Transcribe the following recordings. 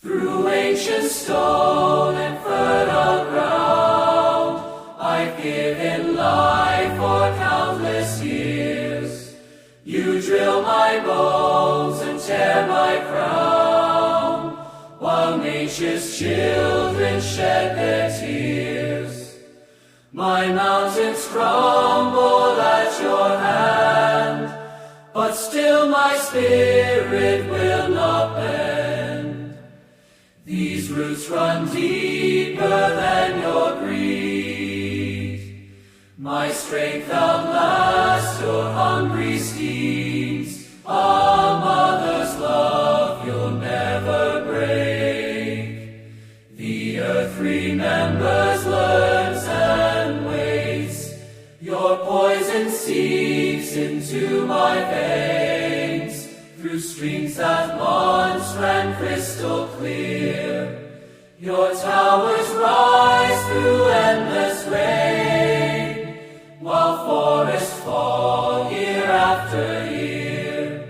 Through ancient stone and fertile ground, I've given life for countless years. You drill my bones and tear my crown, while nature's children shed their tears. My mountains crumble at your hand, but still my spirit will not bend. These roots run deeper than your greed. My strength outlasts your hungry steeds. A mother's love you'll never break. The earth remembers, learns, and waits. Your poison seeps into my veins, through streams that once ran crystal clear. Your towers rise through endless rain, while forests fall year after year.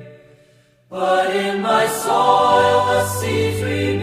But in my soil the seeds remain.